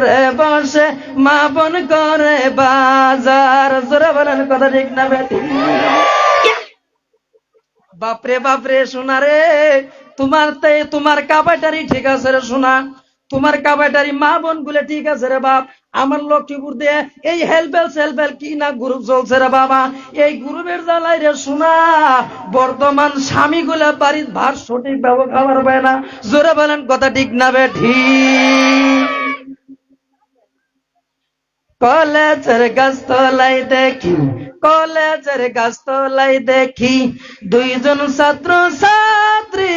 করে বসে, মা বোন করে বাজার। জোরে বলেন কথা ঠিক না বেটি? বাপরে বাপরে শোনা রে, তোমার কাবাটারি ঠিক আছে রে শোনা, তোমার কাবাটারি মা বোন গুলো ঠিক আছে রে বাপ। আমার লক্ষ্মীপুর দিয়ে এই হেলবেল কি না গ্রুপ চলছে রে বাবা, এই গ্রুপের জ্বালাই রে শোনা বর্তমান স্বামী গুলা বাড়ির ভাত সঠিক ব্যবহার হবে না। জোরে বলেন কথা ঠিক না বেঠি? কলেজের গাছতলাই দেখি, কলেজের গাছতলাই দেখি দুইজন ছাত্র ছাত্রী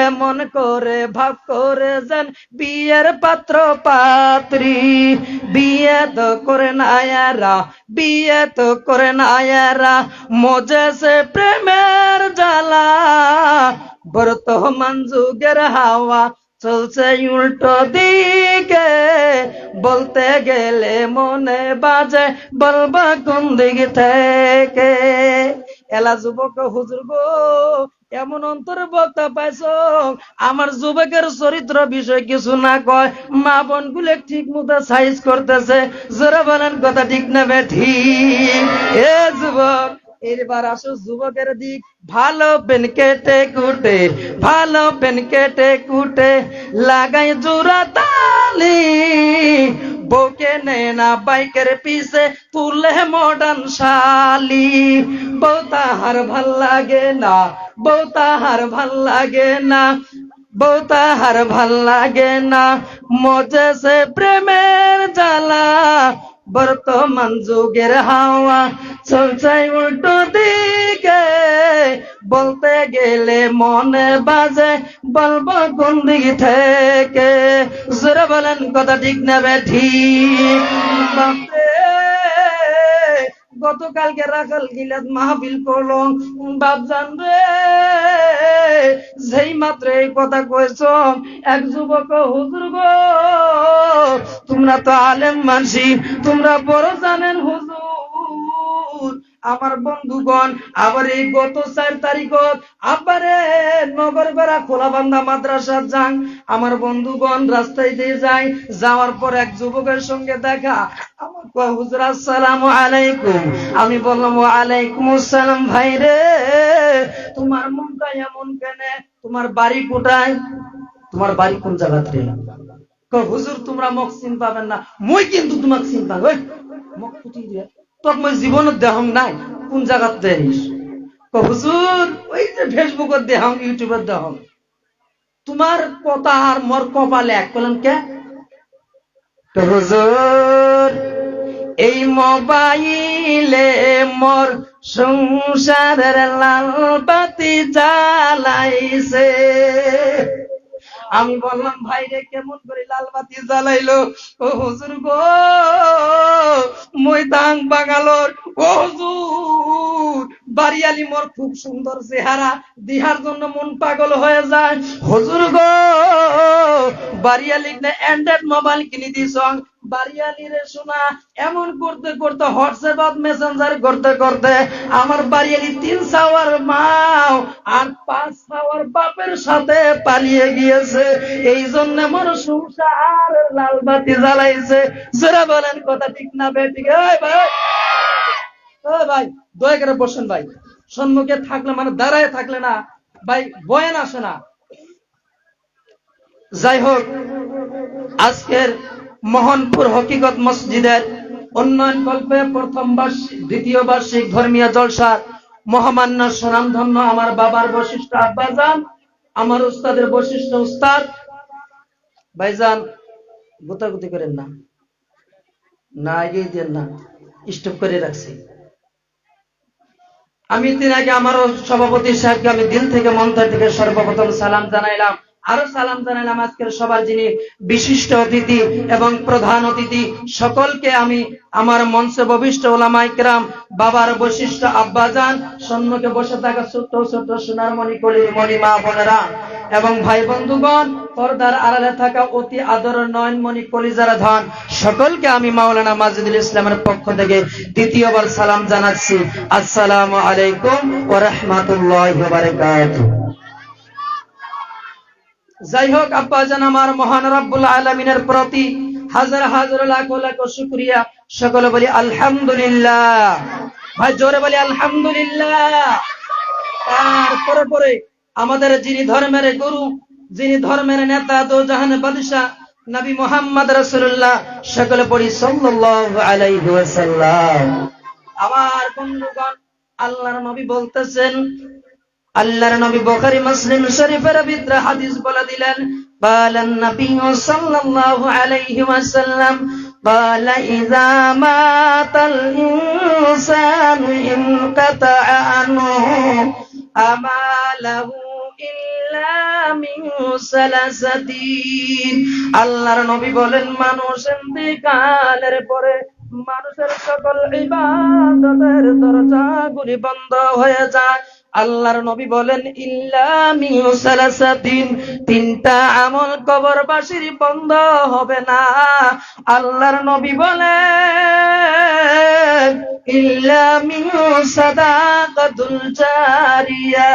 এমন করে ভাব করে যান বিয়ের পাত্র পাত্রী। বিয়ে তো করে নায়ারা, বিয়ে তো করে নায়ারা, মজেছে প্রেমের জ্বালা। বর্তমান যুগের হাওয়া চলছে উল্টো দিকে, বলতে গেলে মনে বাজে বলবা কোন দিক থেকে। এলা যুবক হুজুর গো, এমন অন্তর বক্তা পাইছ আমার যুবকের চরিত্র বিষয় কিছু না কয়, মা বোন গুলো ঠিক মতো সাইজ করতেছে। জোরে বলেন কথা ঠিক না বেঠি? এ যুবক এবার আসো যুবকের দিক। ভালো পেন কেটে কুটে, ভালো পেন কেটে কুটে লাগাই জোড়া তালি, বউকে নে না বাইকের পিছে তুলে মডার্ন শালি। বউ তাহার ভাল লাগে না, বউ তাহার ভাল লাগে না, বউ তাহার ভাল লাগে না, মজেছে প্রেমের জ্বালা। বর্তমান যুগের হাওয়া চলছে উল্টো দিকে, বলতে গেলে মনে বাজে বলবো কোন দিক থেকে। জোরে বলেন কথা ঠিক না বেঠি? গতকালকে রাখাল গিলাত মাহফিল করলো বাপ জান রে, যেই মাত্র এই কথা কইছ এক যুবক হুজুর গো, তোমরা তো আলেম মানসি, তোমরা বড় জানেন হুজুর। আমার বন্ধুগণ আবার এই গত 4 তারিখ আবারে নগরবেড়া খোলাবান্ধা মাদ্রাসা যান। আমার বন্ধুগণ রাস্তায় দিয়ে যায়, যাওয়ার পর এক যুবকের সঙ্গে দেখা। আমার কয় হুজুর আসসালামু আলাইকুম। আমি বললাম ওয়ালাইকুম আসসালাম। ভাই রে তোমার মনটা এমন কেন, তোমার বাড়ি কোথায়, তোমার বাড়ি কোন জায়গাতে? কয় হুজুর তোমরা মোক চিন পাবেন না, মই কিন্তু তোমাকে চিন পাব। মোক কুটি দিয়ে তোর মই জীবনত দেহং নাই, কোন জায়গাত দেখিস? কয় হুজুর ওই যে ফেসবুকত দেহং, ইউটিউবত দেহং। তোমার কথা আর মোর কপালে এক। বলেন কে? হুজুর এই মোবাইলে মোর সংসারের লাল বাতি জ্বালাইছে। আমি বললাম ভাই রে কেমন করে লাল বাতি জ্বালাইলো? ও হুজুর গো মই দাং বাঙালোর, ও হুজুর বাড়িয়ালি মোর খুব সুন্দর চেহারা, দিহার জন্য মন পাগল হয়ে যায়। হুজুর গো বাড়িয়ালি অ্যান্ড্রয়েড মোবাইল কিনে দিছ, বাড়িয়ালি রে শোনা এমন করতে করতে হোয়াটসঅ্যাপ মেসেঞ্জার করতে করতে আমার বাড়িয়ালি 3 সাওয়ার মাও আর 5 সাওয়ার বাপের সাথে পালিয়ে গিয়েছে। এই জন্য আমার সংসার লাল বাতি জ্বালাইছে। যারা বলেন কথা ঠিক না বেঠিক? এই ভাই, এই ভাই দয়া করে বসেন ভাই, সম্মুখে থাকলে মানে দাঁড়ায় থাকলে না ভাই বয়ান আসে না। যাই হোক, আজকের মোহনপুর হকিকত মসজিদের উন্নয়ন কল্পে প্রথম বার্ষিক, দ্বিতীয় বার্ষিক ধর্মীয় জলসার মহামান্য সুনামধন্য আমার বাবার বৈশিষ্ট্য আব্বাজান, আমার উস্তাদের বৈশিষ্ট্য উস্তাদ ভাইজান, গুতাগুতি করেন না, না এগিয়ে দেন না, স্টপ করে রাখছি। আমি দিন আগে আমারও সভাপতি সাহেবকে আমি দিল থেকে মন্ত্র থেকে সর্বপ্রথম সালাম জানাইলাম। আরো সালাম জানাইলাম আজকের সবার যিনি বিশিষ্ট অতিথি এবং প্রধান অতিথি সকলকে আমি আমার মঞ্চে ববিষ্ঠ ওলামায়ে কেরাম, বাবার বৈশিষ্ট্য আব্বাজান, সম্মুখে বসে থাকা ছোট্ট ছোট্ট সোনার মণি কলির মণি মা বোনেরা এবং ভাই বন্ধুগণ, পর্দার আড়ালে থাকা অতি আদরের নয়নমণি কলিজার ধন সকলকে আমি মাওলানা মাজিদুল ইসলামের পক্ষ থেকে দ্বিতীয়বার সালাম জানাচ্ছি। আসসালামু আলাইকুম ওয়া রাহমাতুল্লাহি ওয়া বারাকাতুহু। যাই হোক আব্বাজান, আমার মহান রব্বুল আলামিনের প্রতি হাজার হাজার লাখ লাখ শুকরিয়া। সকলে বলি আলহামদুলিল্লাহ। ভাই জোরে বলি আলহামদুলিল্লাহ। তারপরে পরে আমাদের যিনি ধর্মের গুরু, যিনি ধর্মের নেতা, দো জাহান বাদশা নবী মুহাম্মদ রাসূলুল্লাহ, সকলে পড়ি সাল্লাল্লাহু আলাইহি ওয়াসাল্লাম। আমার বন্ধুগণ, আল্লাহর নবী বলতেছেন, আল্লাহর নবী বুখারী মুসলিম শরীফের ভিতরে হাদিস বলে দিলেন, বালান নবী সাল্লাল্লাহু আলাইহি ওয়াসাল্লাম বালা ইযা মাতাল ইনসানু ইনকাতাআ আনহু আমালাহু ইল্লা মিন সালাসাতিন। আল্লাহর নবী বলেন, মানুষ ইন্তেকালের পরে মানুষের সকল ইবাদতের দরজাগুলি বন্ধ হয়ে যায়। আল্লাহর নবী বলেন, ইল্লা মিন সালাসাতিন, তিনটা আমল কবরবাসীর বন্ধ হবে না। আল্লাহর নবী বলেন, ইল্লা মিন সাদাকাতুল জারিয়া,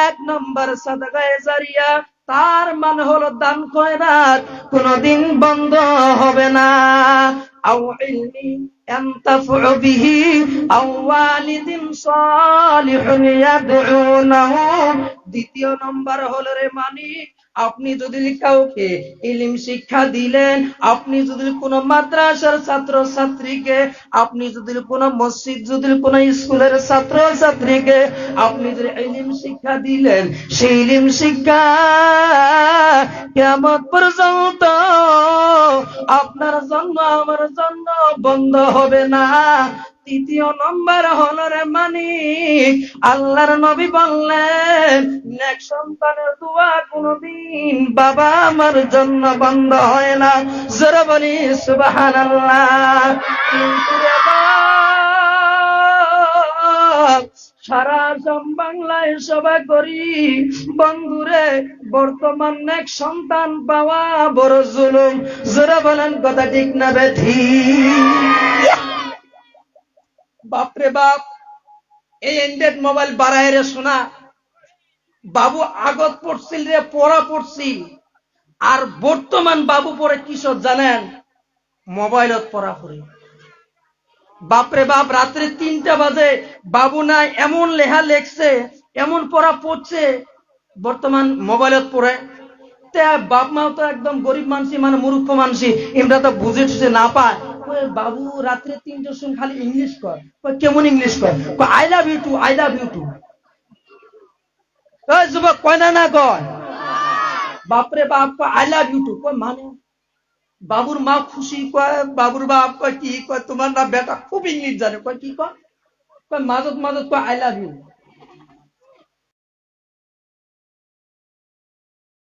এক নম্বর সাদাকায়ে জারিয়া, তার মানে হলো দান খয়রাত, কোনদিন বন্ধ হবে না। আও ইলমি ইয়ানতাফু বিহি আও ওয়ালিদিন সালিহুন ইয়াদউনাহু, দ্বিতীয় নম্বর হলো রে মানিক, আপনি যদি কাউকে ইলম শিক্ষা দিলেন, আপনি যদি কোন মাদ্রাসার ছাত্র ছাত্রীকে, আপনি যদি কোন মসজিদ, যদি কোন স্কুলের ছাত্র ছাত্রীকে আপনি যদি ইলম শিক্ষা দিলেন, সেই ইলম শিক্ষা কিয়ামত পর্যন্ত আপনার জন্য আমার জন্য বন্ধ হবে না। তৃতীয় নম্বর হলো রে মানিক, আল্লাহর নবী বললেন, নেক সন্তানের দোয়া কোনদিন বাবা আমার জন্য বন্ধ হয় না। জোরে বলি সুবহানাল্লাহ। কিন্তু রে বাপ, সারা বাংলায় সভা করি বন্ধুরে, বর্তমান নেক সন্তান পাওয়া বড় জুলুম। জোরে বলেন কথা ঠিক না বেঠিক? বাপরে বাপ, এই এন্ড্রয়েড মোবাইল বাড়ায় রে শোনা, বাবু আগত পড়ছিল রে, পড়া পড়ছিল, আর বর্তমান বাবু পড়ে কিশোর জানেন, মোবাইলত পড়া পড়ে। বাপরে বাপ, রাত্রে 3টা বাজে বাবু নাই এমন লেখা লেখছে, এমন পড়া পড়ছে, বর্তমান মোবাইলত পড়ে। বাপ মাও তো একদম গরিব মানসি, মানে মূর্খ মানসি, এমরা তো বুঝে টুঝে না পায়। বাবু রাত্রে 3টার সময় খালি ইংলিশ কর। কেমন ইংলিশ কর? I love you too, I love you too. যুবক কয় না, না কয়? বাপরে বাপ আই লাভ ইউ টু কয়, মানে বাবুর মা খুশি, কয় বাবুর বাপ কয় কি, কয় তোমার না বেটা খুব ইংলিশ জানে। কয় কি কয়? মাজত মাজত কয় আই লাভ ইউ।